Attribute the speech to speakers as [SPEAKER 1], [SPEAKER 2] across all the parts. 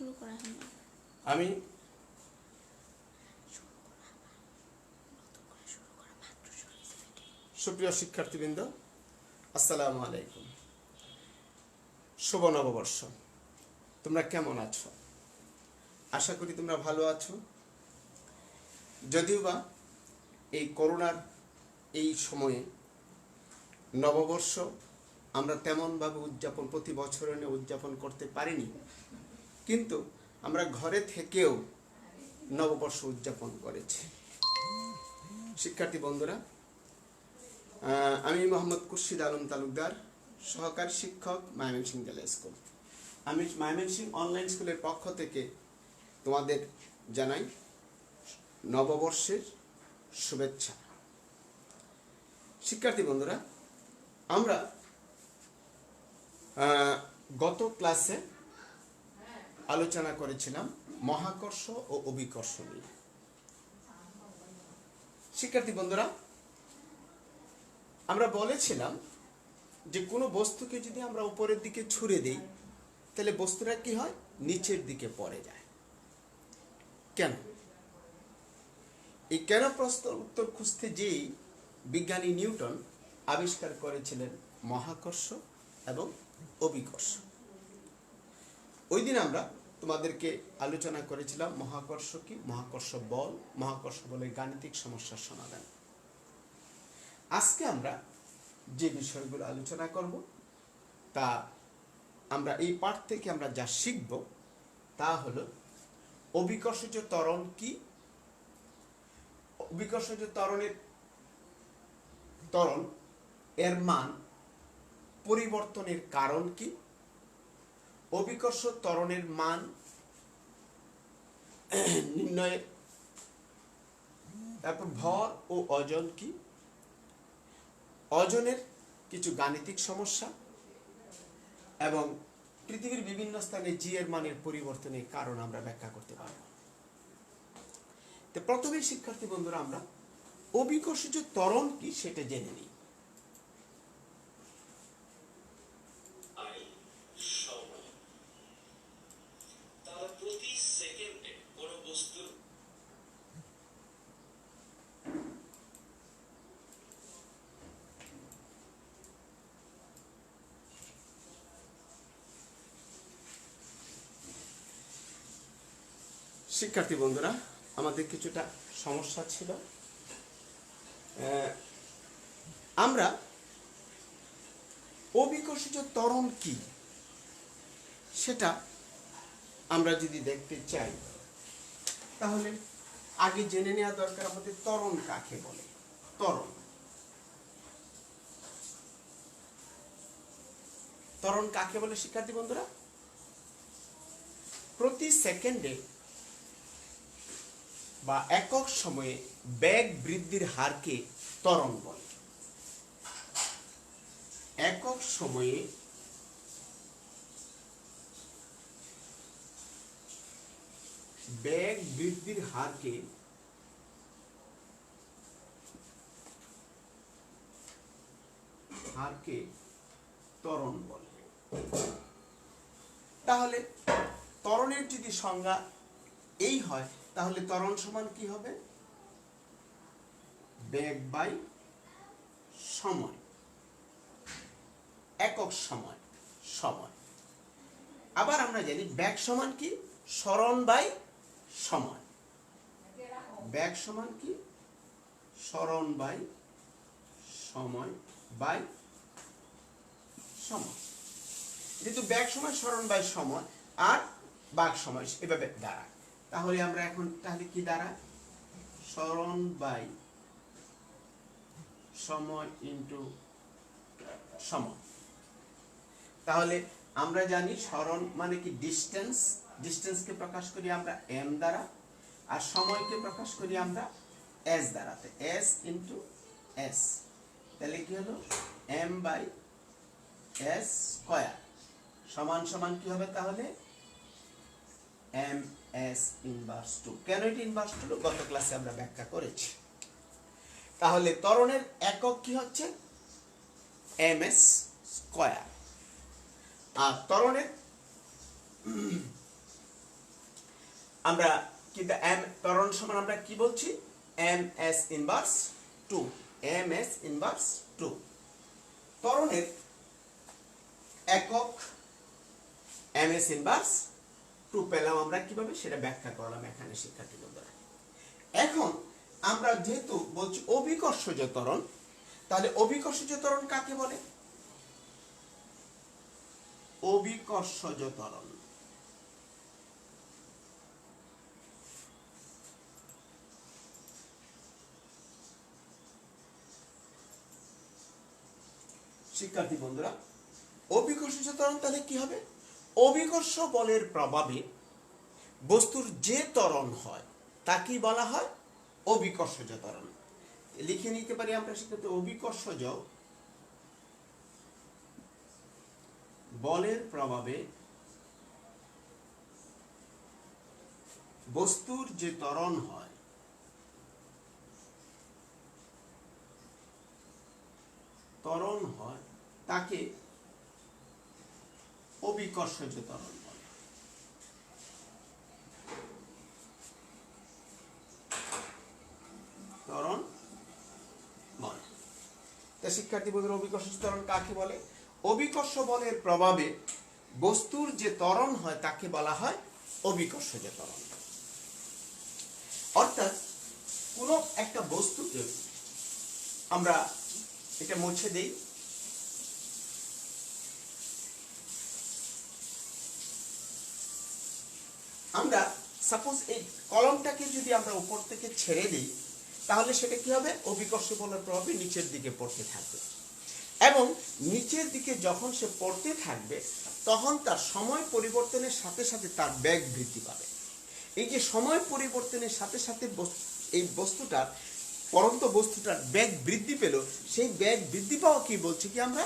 [SPEAKER 1] শুরু করা হয় না।
[SPEAKER 2] আমি সুপ্রিয় শিক্ষার্থীবৃন্দ, আসসালামু আলাইকুম। শুভ নববর্ষ। তোমরা কেমন আছো? আশা করি তোমরা ভালো আছো। যদিও বা এই করোনার এই সময়ে নববর্ষ আমরা তেমনভাবে প্রতি বছরে উদযাপন করতে পারিনি, কিন্তু আমরা ঘরে থেকেও নববর্ষ উদযাপন করেছি। শিক্ষার্থী বন্ধুরা, আমি মোহাম্মদ খুরশিদ আলম তালুকদার, সহকারী শিক্ষক, ময়মনসিংহ জেলা স্কুল। আমি ময়মনসিংহ অনলাইন স্কুলের পক্ষ থেকে তোমাদের জানাই নববর্ষের শুভেচ্ছা। শিক্ষার্থী বন্ধুরা, আমরা গত ক্লাসে আলোচনা করেছিলাম মহাকর্ষ ও অভিকর্ষ নিয়ে। শিক্ষার্থী বন্ধুরা, আমরা বলেছিলাম যে কোনো বস্তুকে যদি আমরা উপরের দিকে ছুঁড়ে দিই তাহলে বস্তুটা কি হয়? নিচের দিকে পড়ে যায়। কেন? এই কেন প্রশ্নের উত্তর খুঁজতে যেই বিজ্ঞানী নিউটন আবিষ্কার করেছিলেন মহাকর্ষ এবং অভিকর্ষ। ওই দিন আমরা তোমাদেরকে আলোচনা করেছিলাম মহাকর্ষ কি, মহাকর্ষ বল, মহাকর্ষ বলের গাণিতিক সমস্যার সমাধান। আজকে আমরা যে বিষয়গুলো আলোচনা করব তা আমরা এই পাঠ থেকে আমরা যা শিখব তা হলো অভিকর্ষজ ত্বরণ কি, অভিকর্ষজ ত্বরণ এর মান পরিবর্তনের কারণ কি, অভিকর্ষ ত্বরণের মান নির্ণয়ের, তারপর ভর ও ওজন কি, ওজনের কিছু গাণিতিক সমস্যা এবং পৃথিবীর বিভিন্ন স্থানে জি এর মানের পরিবর্তনের কারণ আমরা ব্যাখ্যা করতে পারব। তো প্রথমেই শিক্ষার্থী বন্ধুরা আমরা অভিকর্ষজ ত্বরণ কি সেটা জেনে নিই। শিক্ষার্থী বন্ধুরা, আমাদের কিছুটা সমস্যা ছিল। আমরা অভিকর্ষজ ত্বরণ কি সেটা আমরা যদি দেখতে চাই তাহলে আগে জেনে নেওয়া দরকার আমাদের ত্বরণ কাকে বলে। ত্বরণ কাকে বলে শিক্ষার্থী বন্ধুরা? প্রতি সেকেন্ডে বা একক সময়ে বেগ বৃদ্ধির হারকে ত্বরণ বলে। একক সময়ে বেগ বৃদ্ধির হারকে ত্বরণ বলে। তাহলে ত্বরণের যদি সংজ্ঞা এই হয় তাহলে ত্বরণ সমান কি হবে? বেগ বাই সময়, একক সময়। আবার আমরা জানি বেগ সমান কি? সরণ বাই সময়। বেগ সমান কি? সরণ বাই সময় বাই সময়। যেহেতু বেগ সময় সরণ বাই সময় আর বাগ সময় এভাবে দাঁড়ায়, তাহলে আমরা এখন কি দাঁড়ায়? সরণ বাই সময় ইন্টু সময়। তাহলে আমরা জানি সরণ মানে কি? ডিস্টেন্সকে প্রকাশ করি আমরা এম দ্বারা, আর সময়কে প্রকাশ করি আমরা এস দ্বারা। এস ইন্টু এস, তাহলে কি হলো? এম বাই এস স্কয়ার সমান সমান কি হবে? তাহলে এম এস ইনভার্স 2। কেন এটা ইনভার্স 2? গত ক্লাসে আমরা ব্যাখ্যা করেছি। তাহলে ত্বরণের একক কি হচ্ছে? M S square. আর ত্বরণের আমরা কিন্তু m ত্বরণ সমান আমরা কি বলছি, ms ইনভার্স 2, ms ইনভার্স 2। ত্বরণের একক ms ইনভার্স 2 পেলাম আমরা কিভাবে সেটা ব্যাখ্যা করলাম এখানে শিক্ষার্থী বন্ধুরা। এখন আমরা যেহেতু বলছি অভিকর্ষজ ত্বরণ, তাহলে অভিকর্ষজ ত্বরণ কাকে বলে? অভিকর্ষজ ত্বরণ শিক্ষার্থী বন্ধুরা, অভিকর্ষজ ত্বরণ তাহলে কি হবে? অভিকর্ষ বলের প্রভাবে বস্তুর যে ত্বরণ হয় তাকেই বলা হয় অভিকর্ষজ ত্বরণ। লিখে নিতে পারি আমরা শিক্ষার্থী, অভিকর্ষজ বলের প্রভাবে বস্তুর যে ত্বরণ হয় তাকে অভিকর্ষজ ত্বরণ বলে। ত্বরণ বলে। তা শিক্ষার্থী বন্ধুরা, অভিকর্ষজ ত্বরণ কাকে বলে? অভিকর্ষ বলের প্রভাবে বস্তুর যে ত্বরণ হয় তাকে বলা হয় অভিকর্ষজ ত্বরণ। অর্থাৎ কোনো একটা বস্তুকে আমরা এটা মুছে দেই, আমরা সাপোজ এই কলমটাকে যদি আমরা উপর থেকে ছেড়ে দিই তাহলে সেটা কি হবে? অভিকর্ষ বলের প্রভাবে নিচের দিকে পড়তে থাকবে, এবং নিচের দিকে যখন সে পড়তে থাকবে তখন তার সময় পরিবর্তনের সাথে সাথে তার বেগ বৃদ্ধি পাবে। এই যে সময় পরিবর্তনের সাথে সাথে এই বস্তুটার পরন্ত বস্তুটার বেগ বৃদ্ধি পেল, সেই বেগ বৃদ্ধি পাওয়া কি বলছি কি আমরা?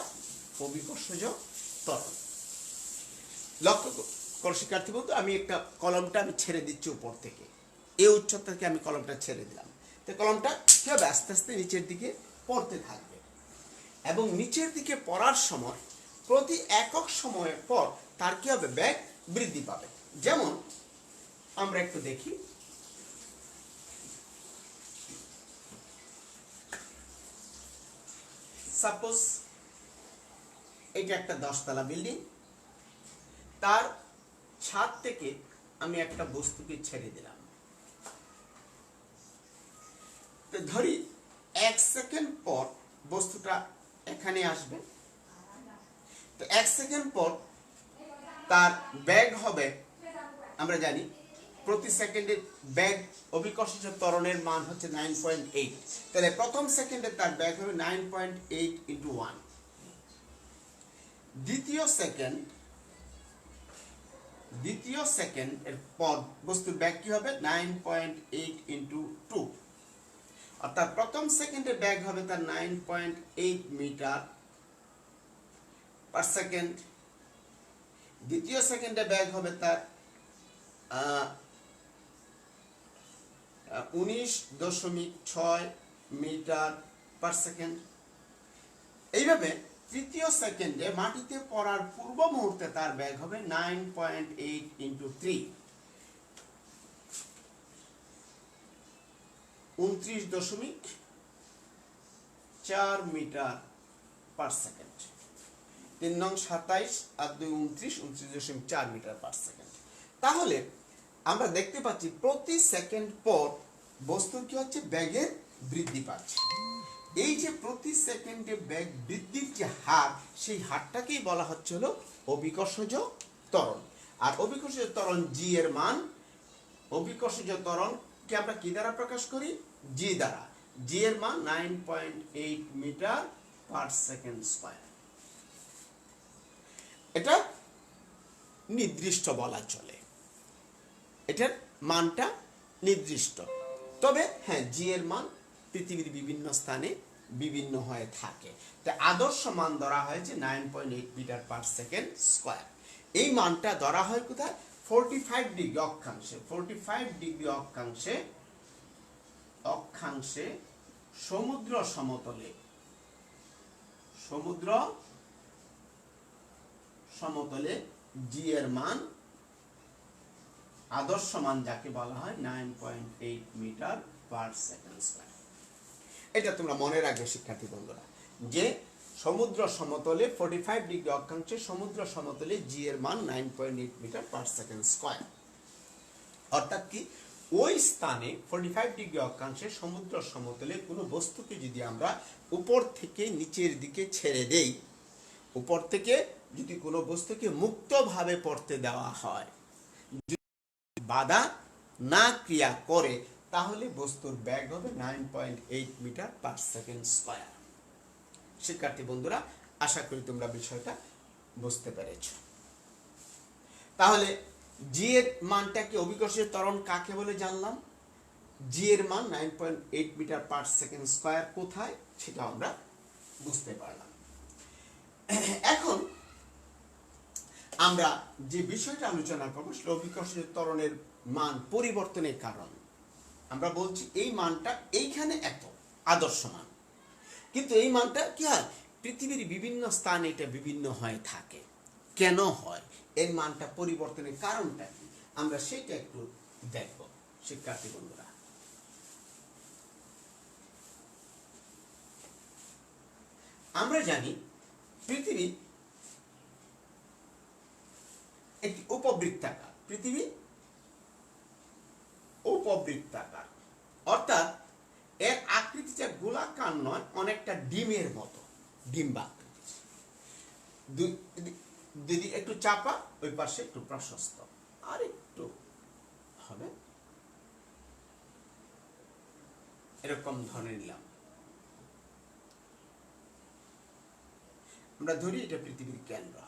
[SPEAKER 2] অভিকর্ষজ ত্বরণ। লক্ষ্য করো শিক্ষার্থী বন্ধু, আমি একটা কলমটা আমি ছেড়ে দিচ্ছি উপর থেকে, এই উচ্চতা থেকে আমি কলমটা ছেড়ে দিলাম, তো কলমটা কি হবে? আস্তে আস্তে নিচের দিকে পড়তে থাকবে, এবং নিচের দিকে পড়ার সময় প্রতি একক সময়ের পর তার কি হবে? বেগ বৃদ্ধি পাবে। যেমন আমরা একটু দেখি, সাপোজ এটা একটা 10 তলা বিল্ডিং, তার ছাদ থেকে আমি একটা বস্তুকে ছেড়ে দিলাম, তো ধরি 1 সেকেন্ড পর বস্তুটা এখানে আসবে, তো 1 সেকেন্ড পর তার বেগ হবে, আমরা জানি প্রতি সেকেন্ডে বেগ অভিকর্ষজ ত্বরণের মান হচ্ছে 9.8, তাহলে প্রথম সেকেন্ডে তার বেগ হবে 9.8 ইন্টু 1। দ্বিতীয় সেকেন্ড এর পর বস্তুর বেগ কি হবে? 9.8 ইন্টু 2, অর্থাৎ প্রথম সেকেন্ডে বেগ হবে তার 9.8 মিটার পার সেকেন্ড, দ্বিতীয় সেকেন্ডে বেগ হবে তার 19.6 মিটার পার সেকেন্ড। এইভাবে তৃতীয় সেকেন্ডে মাটিতে পড়ার পূর্ব মুহূর্তে তার বেগ হবে 9.8 ইন্টু 3, 29.4 মিটার পার সেকেন্ড। 3 নং 27 আর 2 29, 29.4 মিটার পার সেকেন্ড। তাহলে আমরা দেখতে পাচ্ছি প্রতি সেকেন্ড পর বস্তুর কি হচ্ছে? বেগের বৃদ্ধি পাচ্ছে। এই যে প্রতি সেকেন্ডে বেগ বৃদ্ধির যে হার, সেই হারটাকেই বলা হচ্ছে হলো অভিকর্ষজ ত্বরণ। আর অভিকর্ষজ ত্বরণ জি এর মান, অভিকর্ষজ ত্বরণকে আমরা কি দ্বারা প্রকাশ করি? জি দ্বারা। জি এর মান 9.8 মিটার পার সেকেন্ড স্কয়ার। এটা নির্দিষ্ট বলা চলে, এটার মানটা নির্দিষ্ট। তবে হ্যাঁ, জি এর মান পৃথিবীর বিভিন্ন স্থানে বিভিন্ন হয়ে থাকে। তাই আদর্শ মান ধরা হয়েছে 9.8 মিটার পার সেকেন্ড স্কয়ার। এই মানটা ধরা হয় কোথায়? 45 ডিগ্রি অক্ষাংশে। 45 ডিগ্রি অক্ষাংশে সমুদ্র সমতলে জি এর মান আদর্শ মান যাকে বলা হয় 9.8 মিটার পার সেকেন্ড স্কয়ার। এটা তোমরা মনে রাখবে শিক্ষার্থী বন্ধুরা, যে সমুদ্র সমতলে 45 ডিগ্রি অক্ষাংশে সমুদ্র সমতলে জি এর মান 9.8 মিটার পার সেকেন্ড স্কয়ার। অর্থাৎ কি, ওই স্থানে 45 ডিগ্রি অক্ষাংশে সমুদ্র সমতলে কোনো বস্তুকে যদি আমরা উপর থেকে নিচের দিকে ছেড়ে দেই, উপর থেকে যদি কোনো বস্তুকে মুক্তভাবে পড়তে দেওয়া হয়, বাধা না ক্রিয়া করে, তাহলে বস্তুর ব্যাগ হবে 9.8 মিটার পার সেকেন্ড স্কয়ার। শিক্ষার্থী বন্ধুরা, আশা করি তোমরা বিষয়টা বুঝতে পেরেছ। তাহলে জি এর মানটাকে, অভিকর্ষীয় ত্বরণ কাকে বলে জানলাম, জি এর মান 9.8 মিটার পার সেকেন্ড স্কয়ার কোথায় সেটা আমরা বুঝতে পারলাম। এখন আমরা যে বিষয়টা আলোচনা করবো সেটা অভিকর্ষীয় ত্বরণের মান পরিবর্তনের কারণ। আমরা বলছি এই মানটা এইখানে এত আদর্শ মান, কিন্তু এই মানটা কি হয়, পৃথিবীর বিভিন্ন স্থানে এটা বিভিন্ন হয়ে থাকে। কেন হয়, এর মানটা পরিবর্তনের কারণটা কি, আমরা সেটা একটু দেখব শিক্ষার্থী বন্ধুরা। আমরা জানি পৃথিবী একটি উপবৃত্তাকার, পৃথিবী উপবৃত্তাকার, অর্থাৎ এর আকৃতিটা গোলাকার নয়, অনেকটা ডিমের মতো, ডিম্বাকৃতি। দিদি একটু চাপা, ওই পাশে একটু প্রশস্ত, আর একটু হবে এরকম ধরে নিলাম। আমরা ধরি এটা পৃথিবীর কেন্দ্র,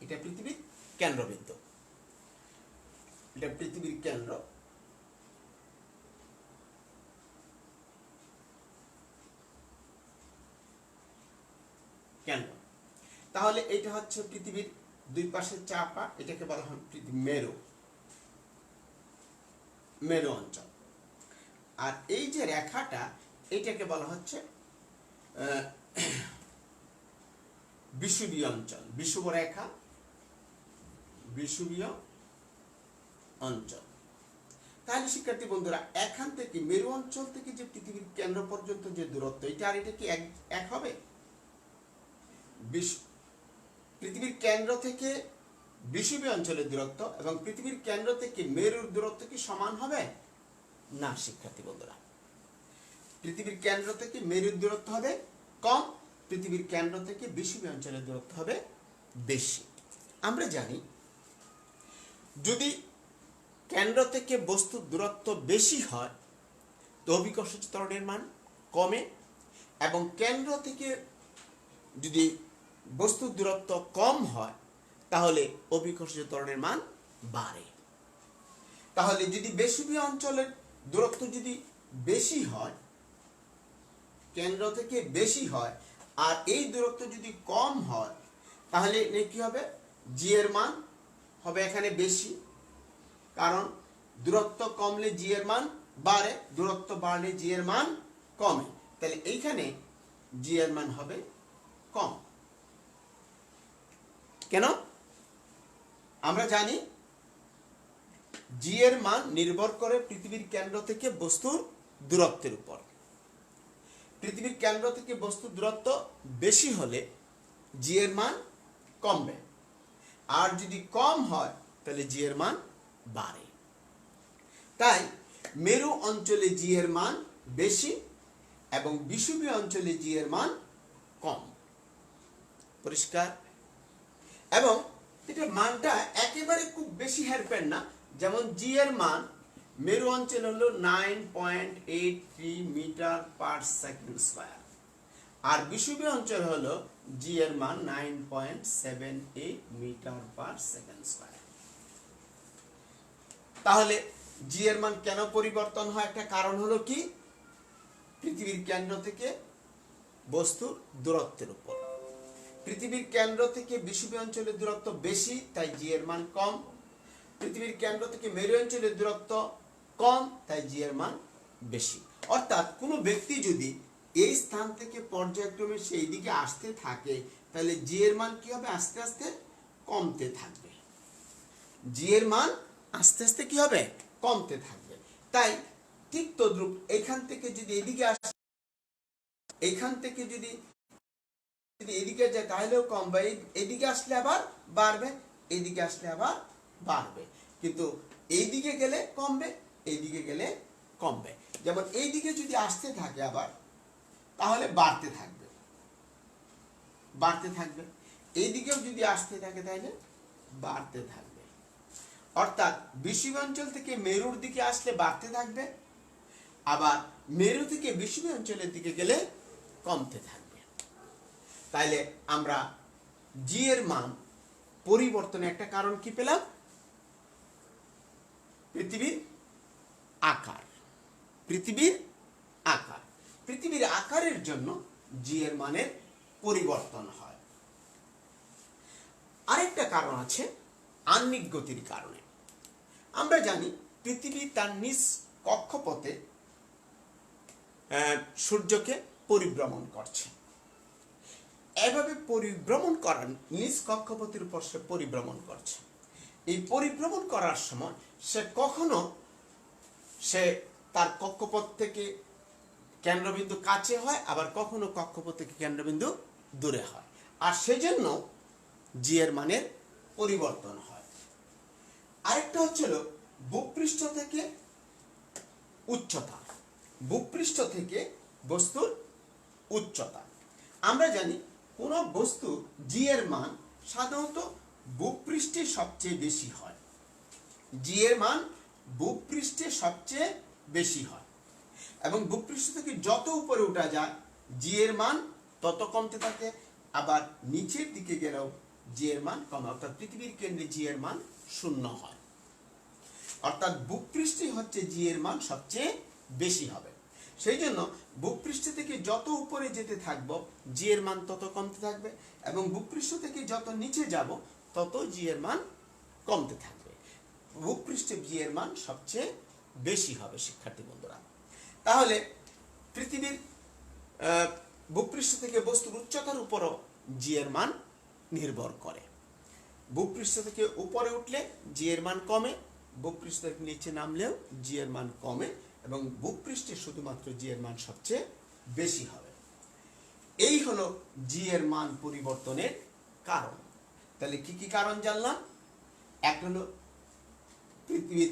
[SPEAKER 2] এটা পৃথিবীর কেন্দ্রবিন্দু, এটা পৃথিবীর কেন্দ্র। কেন্দ্র, তাহলে এটা হচ্ছে পৃথিবীর দুই পাশে চাপা, এটাকে বলা হয় মেরু, মেরু অঞ্চল। আর এই যে রেখাটা, এটাকে বলা হচ্ছে বিষুবীয় অঞ্চল, বিষুব রেখা, বিষুবীয় অঞ্চল। তাহলে শিক্ষার্থী বন্ধুরা, এখান থেকে মেরু অঞ্চল থেকে যে পৃথিবীর কেন্দ্র পর্যন্ত যে দূরত্ব, এটা আর এটা কি এক হবে? পৃথিবীর কেন্দ্র থেকে বিষুবীয় অঞ্চলের দূরত্ব এবং পৃথিবীর কেন্দ্র থেকে মেরুর দূরত্ব কি সমান হবে? না শিক্ষার্থী বন্ধুরা, পৃথিবীর কেন্দ্র থেকে মেরুর দূরত্ব হবে কম, পৃথিবীর কেন্দ্র থেকে বিষুবীয় অঞ্চলের দূরত্ব হবে বেশি। আমরা জানি যদি কেন্দ্র থেকে বস্তুর দূরত্ব বেশি হয় তো অভিকর্ষজ ত্বরণের মান কমে, এবং কেন্দ্র থেকে যদি বস্তুর দূরত্ব কম হয় তাহলে অভিকর্ষজ ত্বরণের মান বাড়ে। তাহলে যদি বিষুবীয় অঞ্চলের দূরত্ব যদি বেশি হয়, কেন্দ্র থেকে বেশি হয়, আর এই দূরত্ব যদি কম হয়, তাহলে কি হবে, জি এর মান হবে এখানে বেশি, কারণ দূরত্ব কমলে জি এর মান বাড়ে, দূরত্ব বাড়লে জি এর মান কমে, তাহলে এইখানে জি এর মান হবে কম। কেন? আমরা জানি জি এর মান নির্ভর করে পৃথিবীর কেন্দ্র থেকে বস্তুর দূরত্বের উপর। পৃথিবীর কেন্দ্র থেকে বস্তুর দূরত্ব বেশি হলে জি এর মান কমবে, আর যদি কম হয় তাহলে জি এর মান বাড়ে। তাই মেরু অঞ্চলে জি এর মান বেশি এবং বিষুবীয় অঞ্চলে জি এর মান কম। পরিষ্কার? এবং এটা মানটা একেবারে খুব বেশি হেরফের না, যেমন জি এর মান মেরু অঞ্চল হলো 9.83 মিটার পার সেকেন্ড স্কয়ার, আর বিষুবীয় অঞ্চল হলো জি এর মান 9.78 মিটার পার সেকেন্ড স্কয়ার। তাহলে জি এর মান কেন পরিবর্তন হয়? একটা কারণ হলো কি, পৃথিবীর কেন্দ্র থেকে বস্তুর দূরত্বের উপর। পৃথিবীর কেন্দ্র থেকে বিষুবীয় অঞ্চলের দূরত্ব বেশি, তাই জি এর মান কম। পৃথিবীর কেন্দ্র থেকে মেরু অঞ্চলের দূরত্ব কম, তাই জি এর মান বেশি। অর্থাৎ কোনো ব্যক্তি যদি এই স্থান থেকে পর্যায়ক্রমে সেই দিকে আসতে থাকে, তাহলে জি এর মান কি হবে, আস্তে আস্তে কমতে থাকবে। জি এর মান আস্তে আস্তে কি হবে, কমতে থাকবে। তাই ঠিক তদ্রূপ এখান থেকে যদি এদিকে আসে, এখান থেকে যদি এদিকে যায় তাহলেও কমবে, এদিকে আসলে আবার বাড়বে, এদিকে আসলে আবার বাড়বে। কিন্তু এইদিকে গেলে কমবে, এইদিকে গেলে কমবে। যেমন এইদিকে যদি আসতে থাকে আবার, তাহলে বাড়তে থাকবে, বাড়তে থাকবে। এইদিকেও যদি আসতে থাকে তাহলে বাড়তে থাকবে। অর্থাৎ বিষুবীয় অঞ্চল থেকে মেরুর দিকে আসলে বাড়তে থাকবে, আবার মেরু থেকে বিষুবীয় অঞ্চলের দিকে গেলে কমতে থাকবে। তাইলে আমরা জি এর মান পরিবর্তনের একটা কারণ কি পেলাম, পৃথিবীর আকার। পৃথিবীর আকার, পৃথিবীর আকারের জন্য জি এর মানের পরিবর্তন হয়। আরেকটা কারণ আছে আহ্নিক গতির কারণে। আমরা জানি পৃথিবী তার নিজ কক্ষপথে সূর্যকে পরিভ্রমণ করছে। এভাবে পরিভ্রমণ করার, নিজ কক্ষপথের উপর সে পরিভ্রমণ করছে। এই পরিভ্রমণ করার সময় সে কখনো তার কক্ষপথ থেকে কেন্দ্রবিন্দু কাছে হয়, আবার কখনো কক্ষপথ থেকে কেন্দ্রবিন্দু দূরে হয়। আর সেজন্য জি এর মানের পরিবর্তন হয়। আরেকটা হচ্ছিল ভূপৃষ্ঠ থেকে উচ্চতা, ভূপৃষ্ঠ থেকে বস্তুর উচ্চতা। আমরা জানি কোন বস্তু জি এর মান সাধারণত ভূপৃষ্ঠে সবচেয়ে বেশি হয়। জি এর মান ভূপৃষ্ঠে সবচেয়ে বেশি হয়, এবং ভূপৃষ্ঠ থেকে যত উপরে উঠা যায় জি এর মান তত কমতে থাকে। আবার নিচের দিকে গেলেও জি এর মান কমে, অর্থাৎ পৃথিবীর কেন্দ্রে জি এর মান 0 হয়। অর্থাৎ ভূপৃষ্ঠে হচ্ছে জি এর মান সবচেয়ে বেশি হবে। সেই জন্য ভূপৃষ্ঠ থেকে যত উপরে যেতে থাকবো জি এর মান তত কমতে থাকবে, এবং ভূপৃষ্ঠ থেকে যত নিচে যাব তত জি এর মান কমতে থাকবে। ভূপৃষ্ঠে জি এর মান সবচেয়ে বেশি হবে শিক্ষার্থী বন্ধুরা। তাহলে পৃথিবীর ভূপৃষ্ঠ থেকে বস্তুর উচ্চতার উপরও জি এর মান নির্ভর করে। ভূপৃষ্ঠ থেকে উপরে উঠলে জি এর মান কমে, ভূপৃষ্ঠ থেকে নিচে নামলেও জি এর মান কমে, এবং ভূপৃষ্ঠে শুধুমাত্র জি এর মান সবচেয়ে বেশি হবে। এই হলো জি এর মান পরিবর্তনের কারণ। তাহলে কি কি কারণ জানলাম? এক হলো পৃথিবীর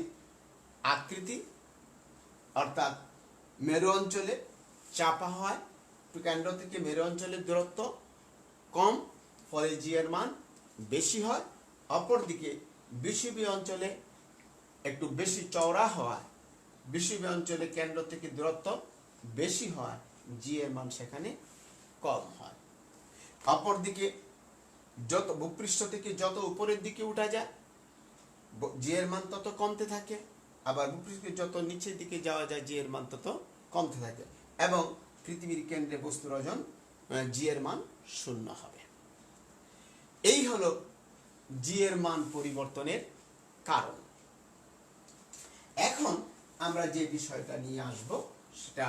[SPEAKER 2] আকৃতি, অর্থাৎ মেরু অঞ্চলে চাপা হয়, কেন্দ্র থেকে মেরু অঞ্চলের দূরত্ব কম, ফলে জি এর মান বেশি হয়। অপরদিকে বিষুবীয় অঞ্চলে একটু বেশি চওড়া হওয়ায়, বিষুবীয় অঞ্চলে কেন্দ্র থেকে দূরত্ব বেশি হয়, জি এর মান সেখানে কম হয়। অপরদিকে যত ভূপৃষ্ঠ থেকে যত উপরের দিকে উঠা যায় জি এর মান তত কমতে থাকে, আবার ভূপৃষ্ঠ যত নিচের দিকে যাওয়া যায় জি এর মান তত কমতে থাকে, এবং পৃথিবীর কেন্দ্রে বস্তুর ওজন জি এর মান 0 হবে। এই হলো জি এর মান পরিবর্তনের কারণ। এখন আমরা যে বিষয়টা নিয়ে আসব সেটা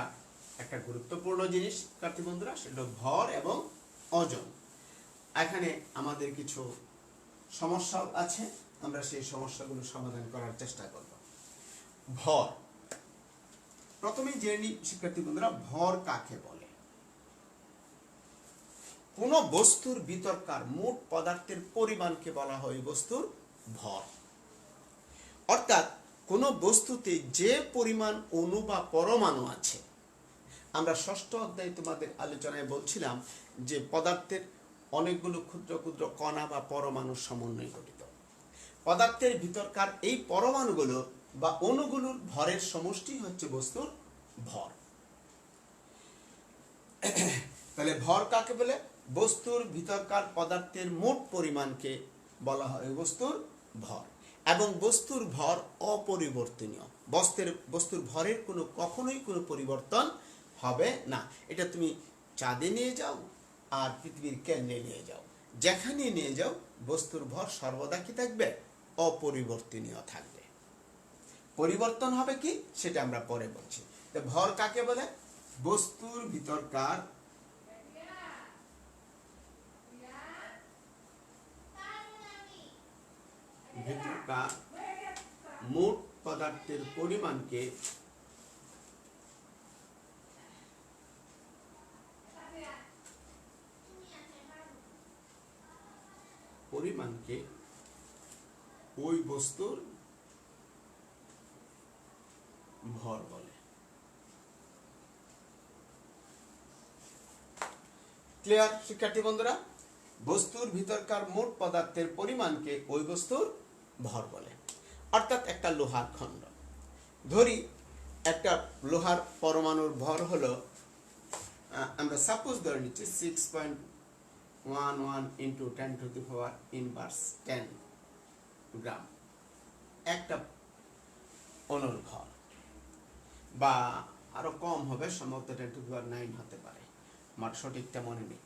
[SPEAKER 2] একটা গুরুত্বপূর্ণ জিনিস শিক্ষার্থী বন্ধুরা, সেটা ভর এবং ওজন। এখানে আমাদের কিছু সমস্যা আছে, আমরা সেই সমস্যাগুলো সমাধান করার চেষ্টা করব। ভর, প্রথমেই জেনে নিই শিক্ষার্থী বন্ধুরা, ভর কাকে বলে। কোন বস্তুর ভিতরকার মোট পদার্থের পরিমাণকে বলা হয় বস্তুর ভর। অর্থাৎ কোন বস্তুতে যে পরিমাণ অণু বা পরমাণু আছে, আমরা ষষ্ঠ অধ্যায়ে তোমাদের আলোচনায় বলছিলাম যে পদার্থের অনেকগুলো ক্ষুদ্র ক্ষুদ্র কণা বা পরমাণুর সমন্বয়ে গঠিত। পদার্থের ভিতরকার এই পরমাণুগুলো বা অণুগুলোর ভরের সমষ্টি হচ্ছে বস্তুর ভর। তাহলে ভর কাকে বলে? বস্তুর ভিতরকার পদার্থের মোট পরিমাণকে বলা হয় বস্তুর ভর, এবং বস্তুর ভর অপরিবর্তনীয়। বস্তুর ভরের কখনোই কোনো পরিবর্তন হবে না। এটা তুমি চাঁদে নিয়ে যাও আর পৃথিবীর কেন্দ্রে নিয়ে যাও, যেখানে নিয়ে যাও বস্তুর ভর সর্বদা কি থাকবে? অপরিবর্তনীয় থাকবে। পরিবর্তন হবে কি সেটা আমরা পরে বলছি। ভর কাকে বলে? বস্তুর ভিতরকার মোট পদার্থের পরিমাণকে ওই বস্তুর ভর বলে। ক্লিয়ার শিক্ষার্থী বন্ধুরা? বস্তুর ভিতরকার মোট পদার্থের পরিমাণকে ওই বস্তুর ভর বলে। অর্থাৎ একটা লোহার খণ্ড ধরি, একটা লোহার পরমাণুর ভর হলো, আমরা সাপোজ ধরে নিচ্ছি 6.11 ইন্টু 10⁻⁻10 গ্রাম একটা অণুর ভর, বা আরো কম হবে, সম্ভবত 10⁹ হতে পারে, আমার সঠিকটা মনে নেই,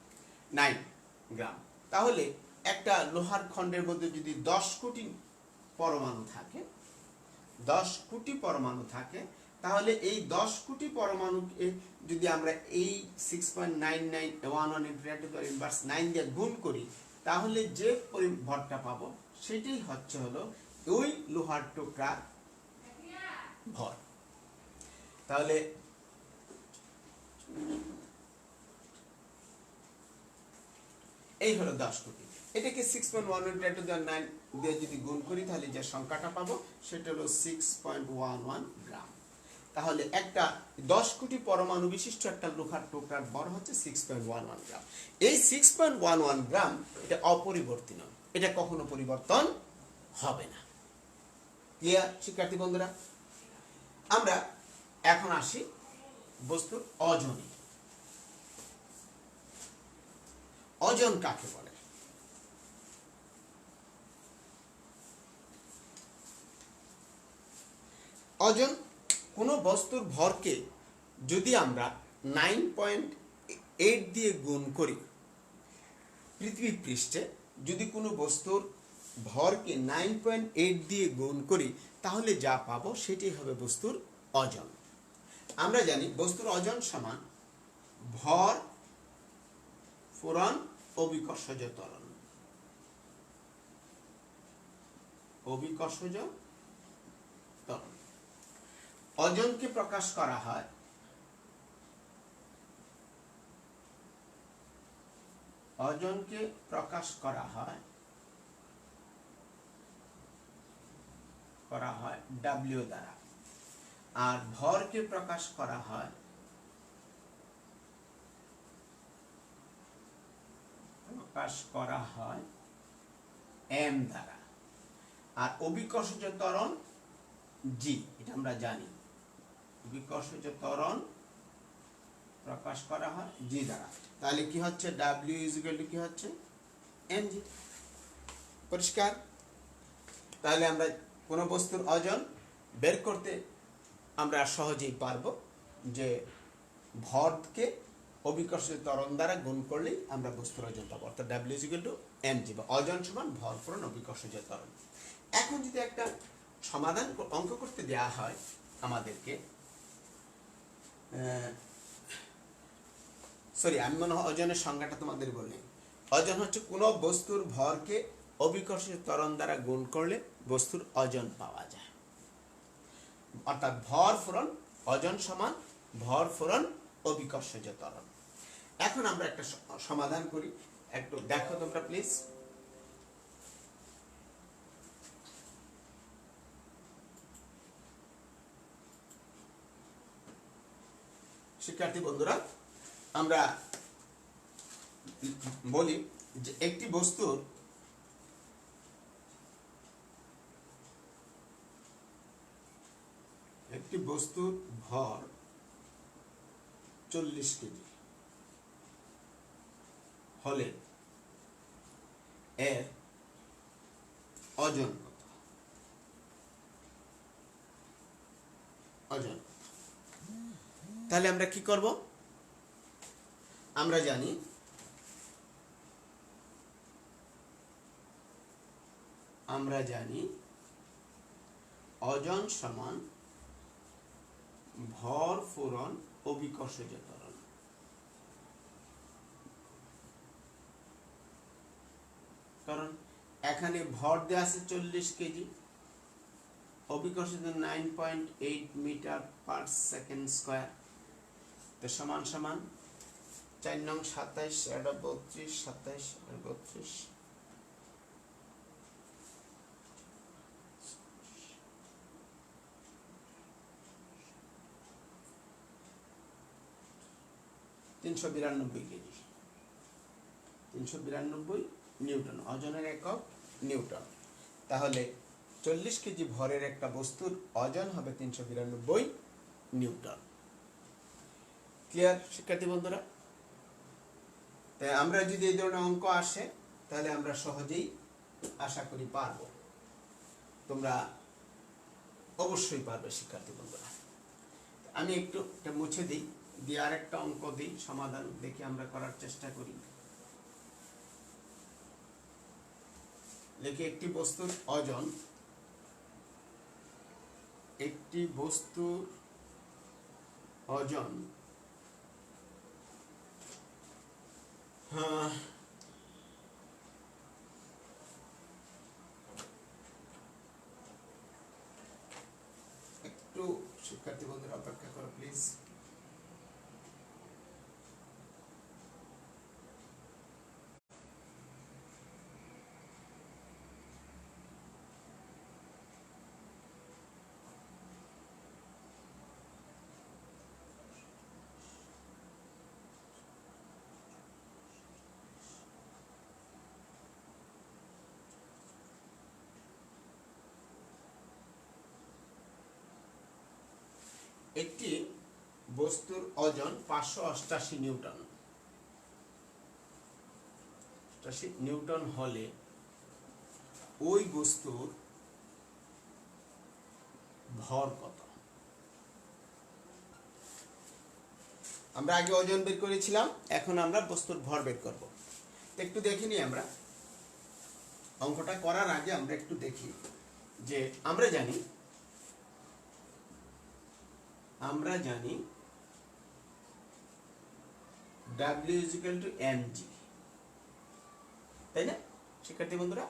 [SPEAKER 2] 9 গ্রাম। তাহলে একটা লোহার খণ্ডের মধ্যে যদি 10 কোটি পরমাণু থাকে, 10 কোটি পরমাণু থাকে, তাহলে এই 10 কোটি পরমাণুকে যদি আমরা এই 6.9911 দিয়ে গুণ করি, তাহলে যে ভরটা পাবো সেটাই হলো ওই লোহার টুকরার ভর। তাহলে এই হলো 10 কোটি। এটাকে 6.11 দিয়ে যদি গুণ করি, তাহলে যে সংখ্যাটা পাবো সেটা হলো 6.11 গ্রাম। তাহলে একটা 10 কোটি পরমাণু বিশিষ্ট একটা লোহার টুকরার ভর হচ্ছে 6.11 গ্রাম। এই 6.11 গ্রাম এটা অপরিবর্তিত, এটা কখনো পরিবর্তন হবে না। ক্লিয়ার শিক্ষার্থী বন্ধুরা? আমরা এখন আসি বস্তুর ওজনে। ওজন কাকে বলে? ওজন কোন বস্তুর ভরকে যদি আমরা 9.8 দিয়ে গুণ করি, পৃথিবী পৃষ্ঠে যদি কোনো বস্তুর ভরকে 9.8 দিয়ে গুণ করি, তাহলে যা পাবো সেটাই হবে বস্তুর ওজন। আমরা জানি বস্তুর ওজন সমান ভর ফোরন অভিকর্ষজ ত্বরণ। অভিকর্ষজ ত্বরণ ওজনকে প্রকাশ করা হয় W দ্বারা, আর ভরকে প্রকাশ করা হয় M দ্বারা। আর অভিকর্ষজ ত্বরণ G, এটা আমরা জানি, অভিকর্ষজ ত্বরণ প্রকাশ করা হয় G দ্বারা। তাহলে কি হচ্ছে? W = কি হচ্ছে? mg। পরিষ্কার? তাহলে আমরা কোন বস্তুর ওজন বের করতে আমরা সহজেই পারবো যে ভরকে অভিকর্ষজ ত্বরণ দ্বারা গুণ করলেই আমরা বস্তুর ওজন পাবো। অর্থাৎ W = mg, বা ওজন সমান ভর পূরণ অভিকর্ষজ ত্বরণ। এখন যদি একটা সমাধান অঙ্ক করতে দেওয়া হয় আমাদেরকে, আমি মনে হয় ওজনের সংজ্ঞাটা তোমাদের বলি। ওজন হচ্ছে কোন বস্তুর ভরকে অভিকর্ষজ ত্বরণ দ্বারা গুণ করলে বস্তুর ওজন পাওয়া যায়। অর্থাৎ ভর ফোরন ওজন সমান ভর ফোরন অভিকর্ষজ ত্বরণ। এখন আমরা একটা সমাধান করি, একটু দেখো তোমরা প্লিজ। শিক্ষার্থী বন্ধুরা, আমরা বলি যে একটি বস্তুর ভর 40 কেজি হলে এর ওজন কত? তাহলে আমরা কি করব? আমরা জানি ওজন সমান ভর ফোরন অভিকর্ষজ ত্বরণ। কারণ এখানে ভর দেয়া আছে 40 কেজি, অভিকর্ষজ 9.8 মিটার পার সেকেন্ড স্কয়ার। তো সমান সমান 4 নং 27 এটা 32 27 32 392 কেজি, 392 নিউটন। ওজনের একক নিউটন। তাহলে 40 কেজি ভরের একটা বস্তুর ওজন হবে 392 নিউটন। ক্লিয়ার শিক্ষার্থী বন্ধুরা? তাই আমরা যদি এই ধরনের অঙ্ক আসে তাহলে আমরা সহজেই আশা করি পারবো। তোমরা অবশ্যই পারবে শিক্ষার্থী বন্ধুরা। আমি একটু এটা মুছে দিই, দিয়ে আরেকটা অঙ্ক দিই, সমাধান দেখি আমরা করার চেষ্টা করি। লিখি একটি বস্তুর ওজন, একটি বস্তুর ওজন একটু শিক্ষার্থী বন্ধুরা অপেক্ষা করো প্লিজ। একটি বস্তুর ওজন 588 নিউটন। 88 নিউটন হলে ওই বস্তুর ভর কত? আমরা আগে ওজন বের করেছিলাম, এখন আমরা বস্তুর ভর বের করব। তো একটু দেখিনি, আমরা অঙ্কটা করার আগে আমরা একটু দেখি যে আমরা জানি W ইকুয়াল টু mg, তাই না শিক্ষার্থী বন্ধুরা?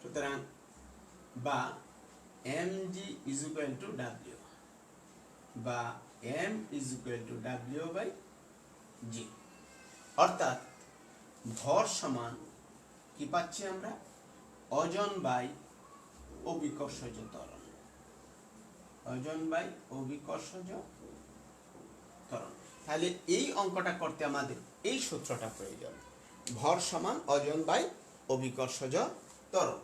[SPEAKER 2] সুতরাং বা mg ইকুয়াল টু w বা m equal to w by g, অর্থাৎ ভর সমান কি পাচ্ছি আমরা? ওজন বাই অভিকর্ষজ ত্বরণ। ওজন বাই অভিকর্ষজ ত্বরণ। তাহলে এই অঙ্কটা করতে আমাদের এই সূত্রটা প্রয়োজন, ভর সমান ওজন বাই অভিকর্ষজ ত্বরণ।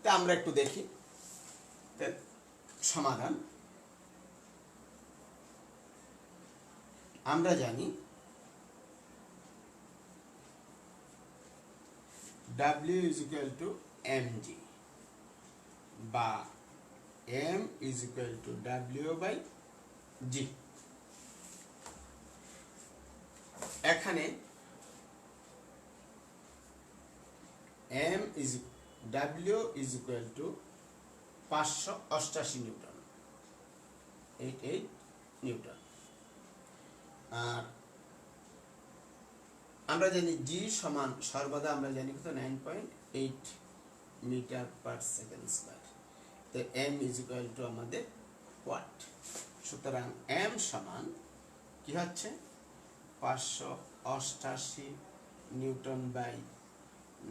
[SPEAKER 2] তা আমরা একটু দেখি সমাধান। আমরা জানি W ইকুয়াল টু mg বা m equal to w by g। এখানে w equal to 588 newton, 88 newton. আর আমরা জানি g সমান সর্বদা আমরা জানি কত? 9.8 মিটার পার সেকেন্ড স্কয়ার। তো m ইকুয়াল টু আমাদের ওয়াট। সুতরাং m সমান কি হচ্ছে? 588 newton by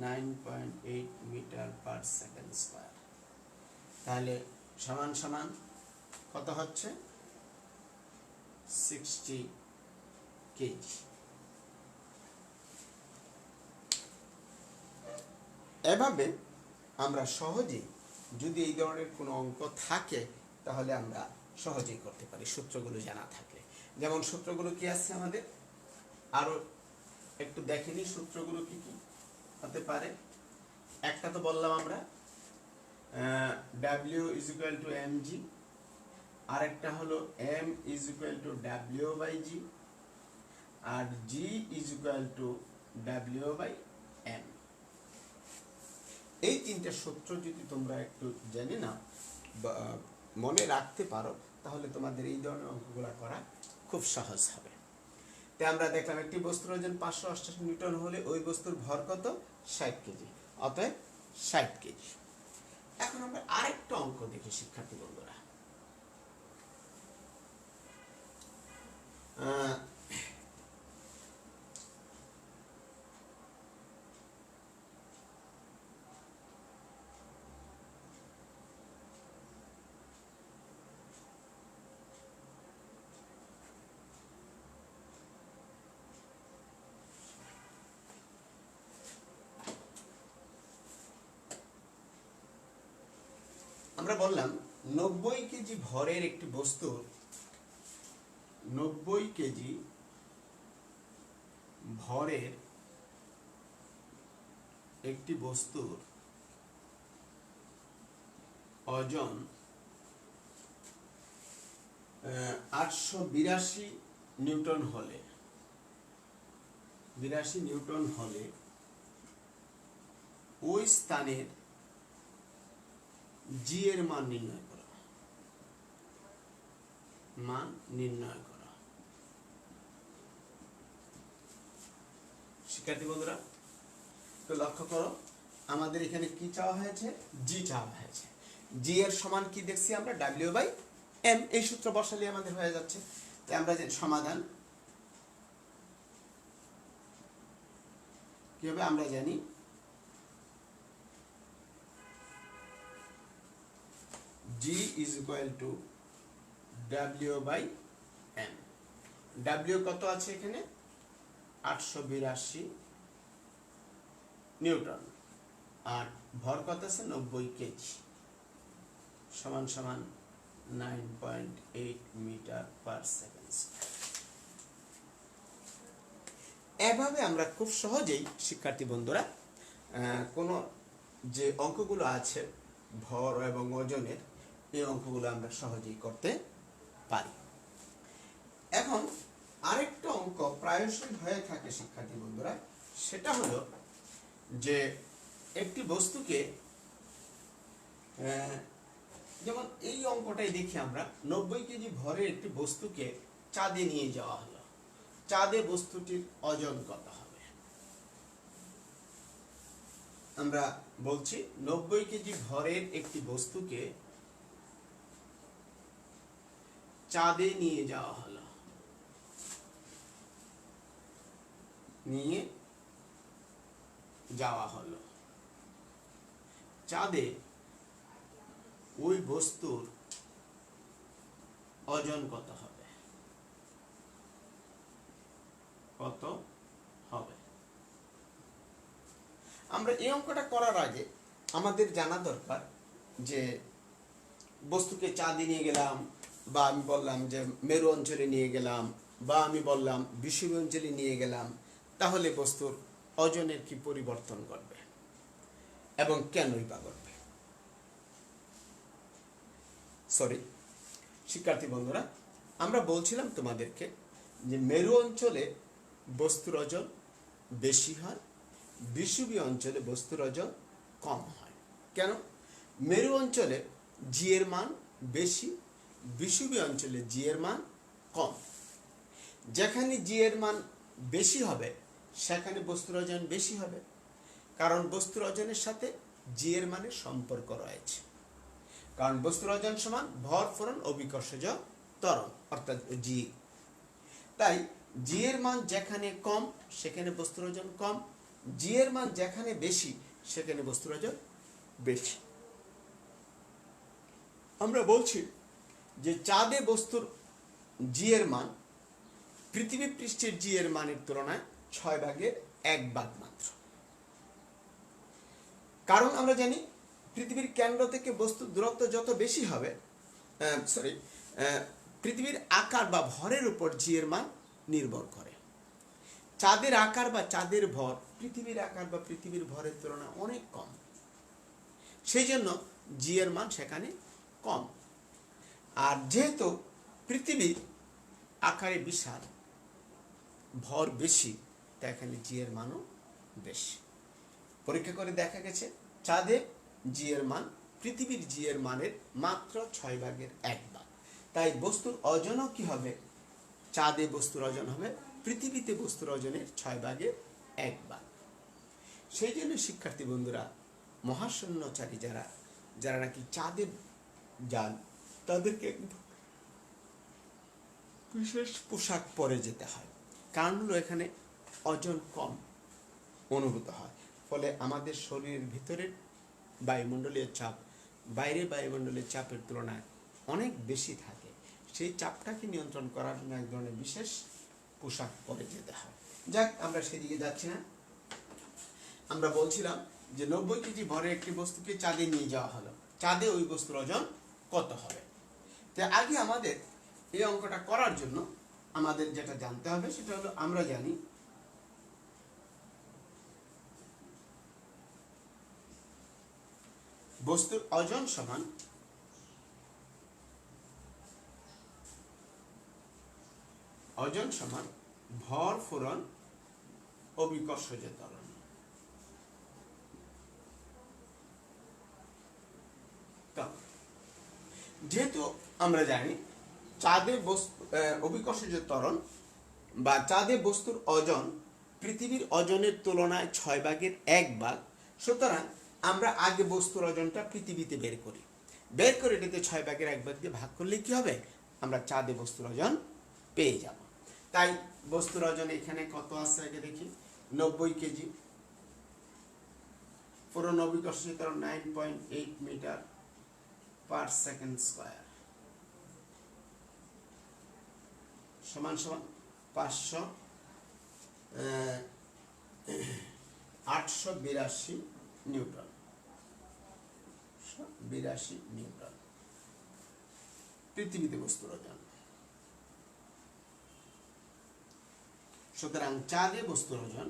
[SPEAKER 2] 9.8 metre per second square. তাহলে সমান সমান কত হচ্ছে? 60 কেজি। এভাবে আমরা সহজেই যদি এই ধরনের কোনো অঙ্ক থাকে তাহলে আমরা সহজেই করতে পারি, সূত্রগুলো জানা থাকলে। যেমন সূত্রগুলো কি আছে আমাদের, আরো একটু দেখেনি সূত্রগুলো কি কি হতে পারে। একটা তো বললাম আমরা W ইকুয়াল টু mg, আরেকটা হলো m equal to w by g, আর g equal to w by m। এই তিনটা সূত্র যদি তোমরা একটু জেনে নাও বা মনে রাখতে পারো তাহলে তোমাদের এই ধরনের অঙ্কগুলো করা খুব সহজ হবে। তাই আমরা দেখলাম একটি বস্তুর ওজন 588 নিউটন হলে ওই বস্তুর ভর কত? 60 কেজি, অতএব 60 কেজি। এখন আমরা আরেকটা অঙ্ক দেখি শিক্ষার্থী বন্ধুরা। আমরা বললাম 90 কেজি ভরের একটি বস্তু, 90 কেজি ভরের একটি বস্তুর ওজন 882 নিউটন হলে, 82 নিউটন হলে ওই স্থানের জি এর মান নির্ণয় করা, মান নির্ণয় করা। শিক্ষার্থী বন্ধুরা তো লক্ষ্য করো, আমাদের এখানে কি চাওয়া হয়েছে? জি চাওয়া হয়েছে। জি এর সমান কি দেখছি আমরা? W by M. এই সূত্র বসালে আমাদের হয়ে যাচ্ছে। তাই আমরা যে সমাধান কি হবে আমরা জানি, G is equal to W by M. W কত আছে এখানে? 882 নিউটন, আর ভর কত আছে? 90 কেজি, সমান সমান 9.8 মিটার পার সেকেন্ড। এভাবে আমরা খুব সহজেই শিক্ষার্থী বন্ধুরা কোন যে অঙ্কগুলো আছে ভর এবং ওজনের, এই অঙ্কগুলো আমরা সহজেই করতে পারি। এখন আরেকটা অঙ্ক প্রায়শই হয়ে থাকে শিক্ষার্থী বন্ধুরা, সেটা হলো যে একটি বস্তুকে, যেমন এই অঙ্কটাই দেখি আমরা, 90 কেজি ভরের একটি বস্তুকে চাঁদে নিয়ে যাওয়া হলো। চাঁদে বস্তুটির ওজন কত হবে? আমরা বলছি 90 কেজি ভরের একটি বস্তুকে চাঁদে নিয়ে যাওয়া হলো, নিয়ে যাওয়া হলো। চাঁদে ওই বস্তুর ওজন কত হবে? কত হবে? আমরা এই অঙ্কটা করার আগে আমাদের জানা দরকার যে বস্তুকে চাঁদে নিয়ে গেলাম, বা আমি বললাম যে মেরু অঞ্চলে নিয়ে গেলাম, বা আমি বললাম বিষুবী অঞ্চলে নিয়ে গেলাম, তাহলে বস্তুর ওজনের কি পরিবর্তন ঘটবে এবং কেনই বা ঘটবে? সরি শিক্ষার্থী বন্ধুরা, আমরা বলছিলাম তোমাদেরকে যে মেরু অঞ্চলে বস্তুর ওজন বেশি হয়, বিষুবী অঞ্চলে বস্তুর ওজন কম হয়। কেন? মেরু অঞ্চলে জি এর মান বেশি, বিষুবী অঞ্চলে জি এর মান কম। যেখানে জি এর মান বেশি হবে সেখানে বস্তুর ওজন বেশি হবে, কারণ বস্তুর ওজনের সাথে জি এর মানের সম্পর্ক রয়েছে। কারণ বস্তুর ওজন সমান ভর ফলন অভিকর্ষজ ত্বরণ, অর্থাৎ জি। তাই জি এর মান যেখানে কম সেখানে বস্তুর ওজন কম, জি এর মান যেখানে বেশি সেখানে বস্তুর ওজন বেশি। আমরা বলছি যে চাঁদে বস্তুর জি এর মান পৃথিবী পৃষ্ঠের জি এর মানের তুলনায় 6/1 মাত্র। কারণ আমরা জানি পৃথিবীর কেন্দ্র থেকে বস্তুর দূরত্ব যত বেশি হবে, পৃথিবীর আকার বা ভরের উপর জি এর মান নির্ভর করে। চাঁদের আকার বা চাঁদের ভর পৃথিবীর আকার বা পৃথিবীর ভরের তুলনায় অনেক কম, সেই জন্য জি এর মান সেখানে কম। আর যেহেতু পৃথিবীর আকারে বিশাল, ভর বেশি, তাই এখানে জি এর মানও বেশি। পরীক্ষা করে দেখা গেছে চাঁদে জি এর মান পৃথিবীর জি এর মানের মাত্র 6/1। তাই বস্তুর ওজনও কি হবে? চাঁদে বস্তুর ওজন হবে পৃথিবীতে বস্তুর ওজনের 6/1। সেই জন্য শিক্ষার্থী বন্ধুরা, মহাশূন্যচারী যারা যারা নাকি চাঁদে যান তাদেরকে বিশেষ পোশাক পরে যেতে হয়, কারণ হলো এখানে ওজন কম অনুভূত হয়, ফলে আমাদের শরীরের ভিতরের বায়ুমণ্ডলীয় চাপ বাইরের বায়ুমণ্ডলের চাপের তুলনায় অনেক বেশি থাকে। সেই চাপটাকে নিয়ন্ত্রণ করার জন্য এক ধরনের বিশেষ পোশাক পরে যেতে হয়। যাক, আমরা সেদিকে যাচ্ছি না। আমরা বলছিলাম যে 90 কেজি ভরের একটি বস্তুকে চাঁদে নিয়ে যাওয়া হলো, চাঁদে ওই বস্তুর ওজন কত হবে? তো আগে আমাদের এই অঙ্কটা করার জন্য আমাদের যেটা জানতে হবে সেটা হলো, আমরা জানি বস্তুর ওজন সমান ভর ফোরন অভিকর্ষজ ত্বরণ। যেহেতু আমরা জানি চাঁদে অভিকর্ষজ ত্বরণ বা চাঁদে বস্তুর ওজন পৃথিবীর ওজনের তুলনায় 1/6, সুতরাং আমরা আগে বস্তুর ওজনটা পৃথিবীতে বের করে এটাতে 1/6 দিয়ে ভাগ করলে কি হবে? আমরা চাঁদে বস্তুর ওজন পেয়ে যাব। তাই বস্তুর ওজন এখানে কত আছে আগে দেখি, 90 কেজি। পুরো অভিকর্ষজ ত্বরণ 9.8 মিটার পার সেকেন্ড স্কয়ার সমান 882 নিউটন। পৃথিবীতে বস্তুর ওজন। সুতরাং চাঁদে বস্তুর ওজন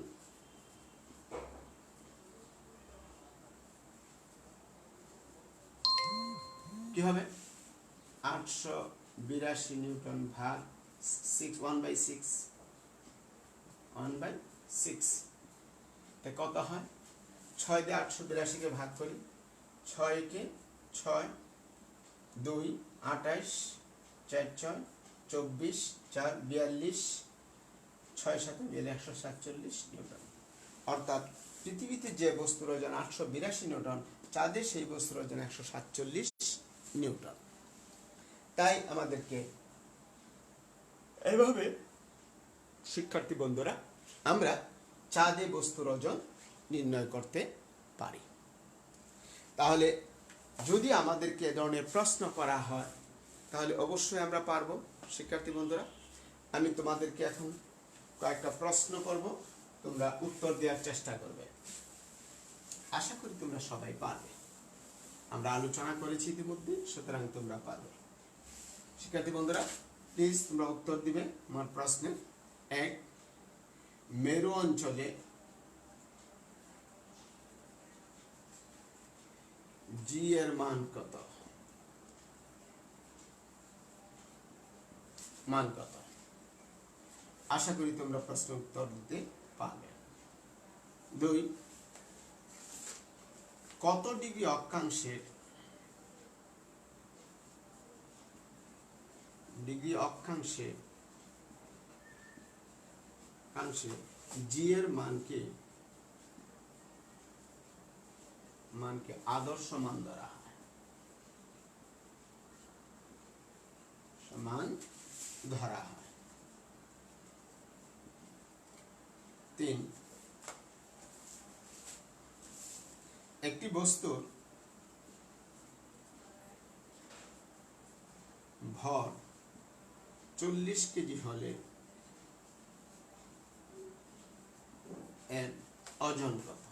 [SPEAKER 2] কি হবে? 882 নিউটন ভাগ 1/6 কত হয়? 6 দিয়ে 882 কে ভাগ করি, 6 কে 6, 2 28, 4 6 24, 4 42, 6 7 147 নিউটন। অর্থাৎ পৃথিবীতে যে বস্তুর ওজন 882 নিউটন, চাঁদে সেই বস্তুর ওজন 147 নিউটন। তাই আমাদেরকে এইভাবে শিক্ষার্থী বন্ধুরা আমরা চাঁদে বস্তুর ওজন নির্ণয় করতে পারি। তাহলে যদি আমাদেরকে এ ধরনের প্রশ্ন করা হয় তাহলে অবশ্যই আমরা পারবো। শিক্ষার্থী বন্ধুরা, আমি তোমাদেরকে এখন কয়েকটা প্রশ্ন করব, তোমরা উত্তর দেওয়ার চেষ্টা করবে। আশা করি তোমরা সবাই পারবে, আমরা আলোচনা করেছি ইতিমধ্যে, সুতরাং তোমরা পারবে। শিক্ষার্থী বন্ধুরা প্লিজ তোমরা উত্তর দিবে আমার প্রশ্নে। 1, মেরু অঞ্চলে জি এর মান কত? আশা করি তোমরা প্রশ্ন উত্তর দিতে পারবে। 2, কত ডিগ্রি অক্ষাংশে জি এর মানকে আদর্শ মান ধরা হয়? 3, একটি বস্তুর ভর 40 কেজি হলে এর ওজন কত?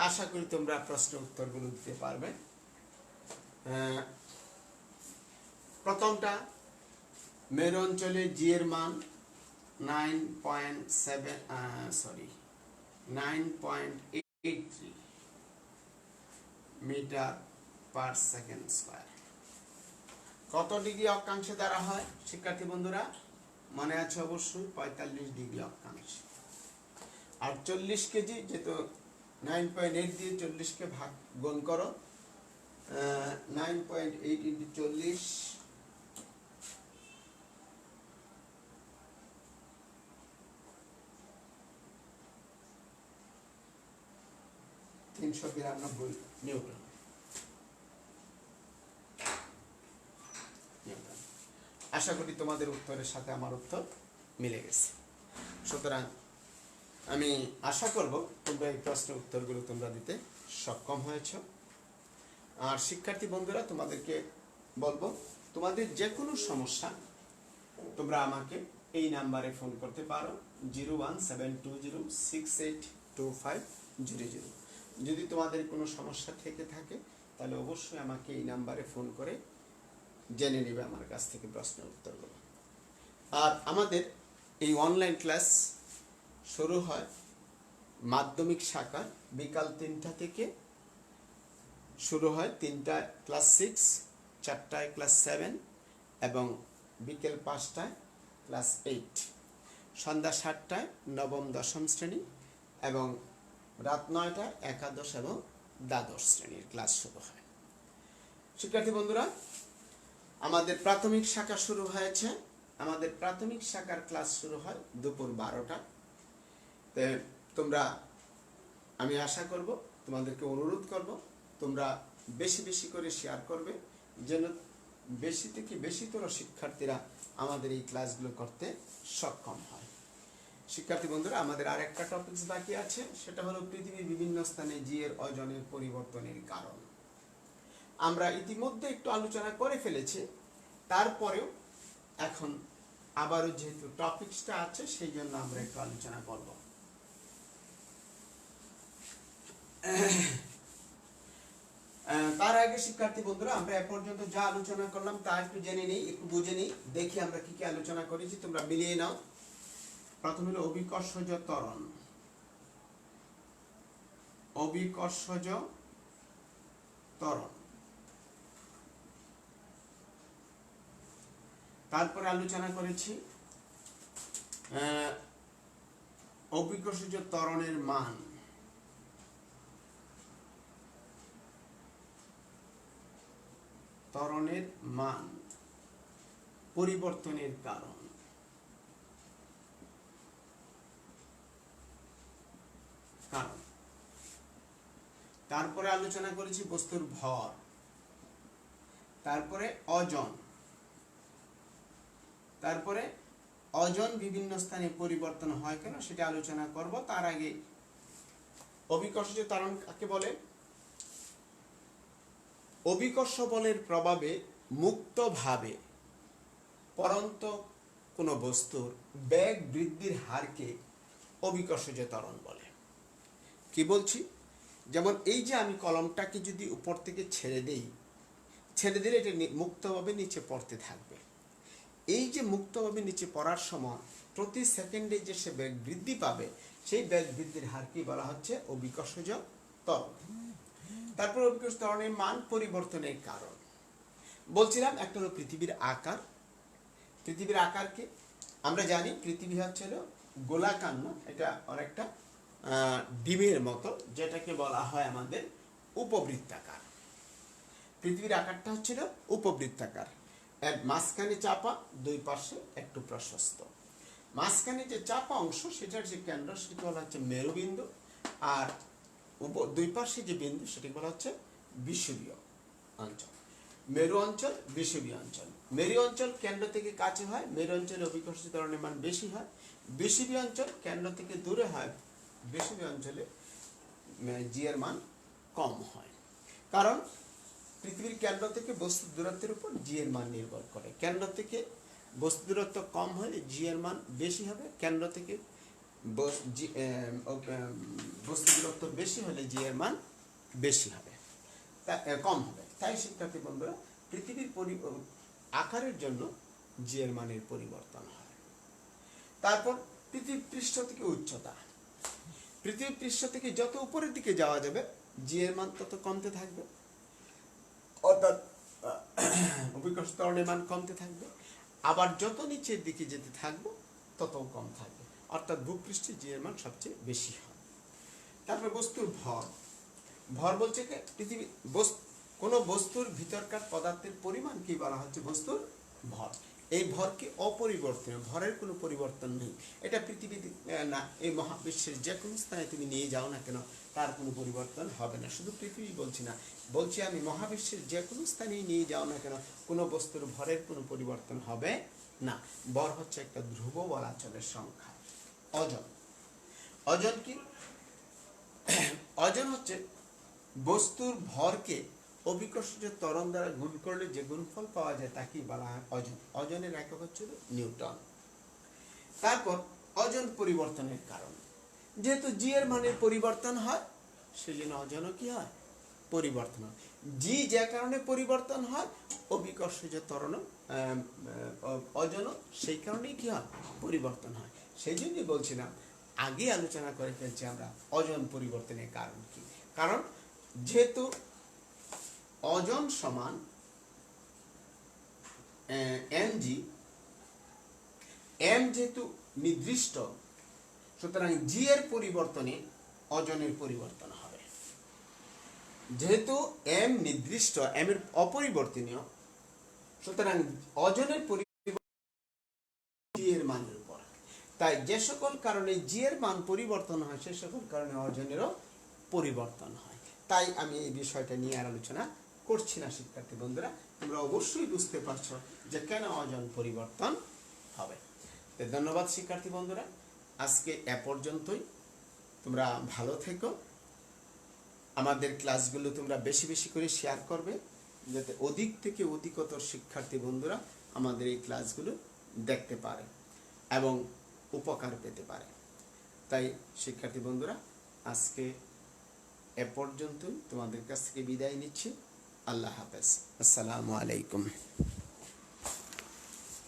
[SPEAKER 2] আশা করি তোমরা প্রশ্ন উত্তরগুলো দিতে পারবে। প্রথমটা, মেরু অঞ্চলে জি এর মান 9.83 মিটার পার সেকেন্ড স্কয়ার। কত ডিগ্রি অক্ষাংশে দ্বারা হয় শিক্ষার্থী বন্ধুরা? মনে আছে অবশ্যই 45 ডিগ্রি অক্ষাংশ। আর 40 কেজি, যেহেতু 9.8 দিয়ে 40 কে ভাগ গুণ করো, 9.8 into 40 9.8 392 নিউটন। আশা করি তোমাদের উত্তরের সাথে আমার উত্তর মিলে গেছে। সুতরাং আমি আশা করব তোমরা এই প্রশ্নের উত্তরগুলো তোমরা দিতে সক্ষম হয়েছ। আর শিক্ষার্থী বন্ধুরা, তোমাদেরকে বলবো, তোমাদের যে কোনো সমস্যা তোমরা আমাকে এই নাম্বারে ফোন করতে পারো, 01720682500। যদি তোমাদের কোনো সমস্যা থেকে থাকে তাহলে অবশ্যই আমাকে এই নাম্বারে ফোন করে জেনে নেবে আমার কাছ থেকে প্রশ্নের উত্তরগুলো। আর আমাদের এই অনলাইন ক্লাস শুরু হয় মাধ্যমিক শাখার বিকাল 3টা থেকে শুরু হয়। 3টায় ক্লাস 6, 4টায় ক্লাস 7 এবং বিকেল 5টায় ক্লাস 8। সন্ধ্যা 7টায় নবম দশম শ্রেণী এবং রাত 9টায় একাদশ এবং দ্বাদশ শ্রেণীর ক্লাস শুরু হয়। শিক্ষার্থী বন্ধুরা, আমাদের প্রাথমিক শাখা শুরু হয়েছে। আমাদের প্রাথমিক শাখার ক্লাস শুরু হয় দুপুর 12টা। তোমরা, আমি আশা করব, তোমাদেরকে অনুরোধ করব, তোমরা বেশি বেশি করে শেয়ার করবে যেন বেশি থেকে বেশিতর শিক্ষার্থীরা আমাদের এই ক্লাসগুলো করতে সক্ষম হয়। শিক্ষার্থী বন্ধুরা, আমাদের আর একটা টপিকস বাকি আছে, সেটা হলো পৃথিবীর বিভিন্ন স্থানে জি এর ওজনের পরিবর্তনের কারণ। আমরা ইতিমধ্যে একটু আলোচনা করে ফেলেছি, তারপরেও এখন আবারও যেহেতু টপিকসটা আছে সেই জন্য আমরা একটু আলোচনা করব। তার আগে শিক্ষার্থী বন্ধুরা, আমরা এ পর্যন্ত যা আলোচনা করলাম তা একটু জেনে নিই, একটু বুঝে নিই, দেখি আমরা কি কি আলোচনা করেছি, তোমরা মিলিয়ে নাও। প্রথম হলো অভিকর্ষজ ত্বরণ। অভিকর্ষজ ত্বরণ। তারপরে আলোচনা করেছি অভিকর্ষজ ত্বরণের মান। ত্বরণের মান পরিবর্তনের কারণ। তারপরে আলোচনা করেছি বস্তুর ভর। তারপরে ওজন। তারপরে ওজন বিভিন্ন স্থানে পরিবর্তন হয় কেন সেটা আলোচনা করব। তার আগে অভিকর্ষজ ত্বরণ কাকে বলে? অভিকর্ষ বলের প্রভাবে মুক্তভাবে পরন্ত কোনো বস্তুর বেগ বৃদ্ধির হারকে অভিকর্ষজ ত্বরণ বলে। কি বলছি? যেমন এই যে আমি কলমটাকে যদি উপর থেকে ছেড়ে দিই, ছেড়ে দিলে এটা মুক্তভাবে নিচে পড়তে থাকবে। এই যে মুক্তভাবে নিচে পড়ার সময় প্রতি সেকেন্ডে যে সে বেগ বৃদ্ধি পাবে, সেই বেগ বৃদ্ধির হারকে বলা হচ্ছে অভিকর্ষজ ত্বরণ। তারপর অভিকর্ষজ ত্বরণের মান পরিবর্তনের কারণ বলছিলাম। একটা হলো পৃথিবীর আকার। পৃথিবীর আকারকে আমরা জানি পৃথিবী হচ্ছে গোলাকার না, এটা অনেকটা ডিমের মতো, যেটাকে বলা হয় আমাদের উপবৃত্তাকার। পৃথিবীর আকারটা হচ্ছিল উপবৃত্তাকার, এর মাঝখানে চাপা, দুই পাশে একটু প্রশস্ত। মাঝখানে যে চাপা অংশ, সেটার যে কেন্দ্র সেটা বলা হচ্ছে মেরুবিন্দু, আর দুই পাশে যে বিন্দু সেটাকে বলা হচ্ছে বিষুবীয় অঞ্চল। মেরু অঞ্চল, বিষুবীয় অঞ্চল। মেরু অঞ্চল কেন্দ্র থেকে কাছে হয়, মেরু অঞ্চলে অভিকর্ষজ ত্বরণের মান বেশি হয়। বিষুবীয় অঞ্চল কেন্দ্র থেকে দূরে হয়, বিষুবীয় অঞ্চলে জি এর মান কম হয়। কারণ পৃথিবীর কেন্দ্র থেকে বস্তু দূরত্বের উপর জি এর মান নির্ভর করে। কেন্দ্র থেকে বস্তু দূরত্ব কম হলে জি এর মান বেশি হবে, কেন্দ্র থেকে বস্তু দূরত্ব বেশি হলে জি এর মান বেশি হবে, কম হবে। তাই শিক্ষার্থী বন্ধুরা, পৃথিবীর আকারের জন্য জি এর মানের পরিবর্তন হয়। তারপর পৃথিবীর পৃষ্ঠ থেকে উচ্চতা। পৃথিবীর পৃষ্ঠ থেকে যত উপরের দিকে যাওয়া যাবে জি এর মান তত কমতে থাকবে, অর্থাৎ অভিকর্ষজ ত্বরণের মান কমতে থাকবে। আবার যত নিচের দিকে যেতে থাকবো তত কম থাকবে, অর্থাৎ ভূপৃষ্ঠে জি এর মান সবচেয়ে বেশি হয়। তারপর বস্তুর ভর। ভর বলছে কি, পৃথিবী কোনো বস্তুর ভিতরকার পদার্থের পরিমাণ কি বলা হচ্ছে বস্তুর ভর। এই ভরকে অপরিবর্তনীয়, ভরের কোনো পরিবর্তন নেই। এটা পৃথিবীতে না, এই মহাবিশ্বের যে কোনো স্থানে তুমি নিয়ে যাও না কেন তার কোনো পরিবর্তন হবে না। শুধু পৃথিবী বলছি না, বলছি আমি মহাবিশ্বের যে কোনো স্থানে নিয়ে যাও না কেন কোনো বস্তুর ভরের কোনো পরিবর্তন হবে না। ভর হচ্ছে একটা ধ্রুব বলাচলের সংখ্যা। ওজন, ওজন কি? ওজন হচ্ছে বস্তুর ভরকে অভিকর্ষজ ত্বরণ দ্বারা গুণ করলে যে গুণফল পাওয়া যায় তাকেই বলা হয় ওজন। ওজনের একক হচ্ছে নিউটন। তারপর ওজন পরিবর্তনের কারণ, যেহেতু জি এর মানের পরিবর্তন হয় সেজন্য ওজনও কি হয়? পরিবর্তন হয়। জি যে কারণে পরিবর্তন হয়, অভিকর্ষজ ত্বরণ ওজনও সেই কারণেই কি হয়? পরিবর্তন হয়। সেই জন্যই বলছিলাম, আগে আলোচনা করে ফেলছি আমরা ওজন পরিবর্তনের কারণ কি। কারণ যেহেতু ওজন সমান mg, m যেহেতু নির্দিষ্ট, সুতরাং জি এর পরিবর্তনে ওজনের পরিবর্তন হবে। যেহেতু m নির্দিষ্ট, m এর অপরিবর্তনীয়, সুতরাং ওজনের পরিবর্তন জি এর মানের উপর। তাই যে সকল কারণে জি এর মান পরিবর্তন হয় সে সকল কারণে ওজনেরও পরিবর্তন হয়। তাই আমি এই বিষয়টা নিয়ে আর আলোচনা করছি না। শিক্ষার্থী বন্ধুরা, তোমরা অবশ্যই বুঝতে পারছো যে কেন ওজন পরিবর্তন হবে। তো ধন্যবাদ শিক্ষার্থী বন্ধুরা, আজকে এ পর্যন্তই। তোমরা ভালো থেকো। আমাদের ক্লাসগুলো তোমরা বেশি বেশি করে শেয়ার করবে, যাতে অধিক থেকে অধিকতর শিক্ষার্থী বন্ধুরা আমাদের এই ক্লাসগুলো দেখতে পারে এবং উপকার পেতে পারে। তাই শিক্ষার্থী বন্ধুরা, আজকে এ পর্যন্তই। তোমাদের কাছ থেকে বিদায় নিচ্ছি। আল্লাহ হাফেজ। আসসালামু আলাইকুম।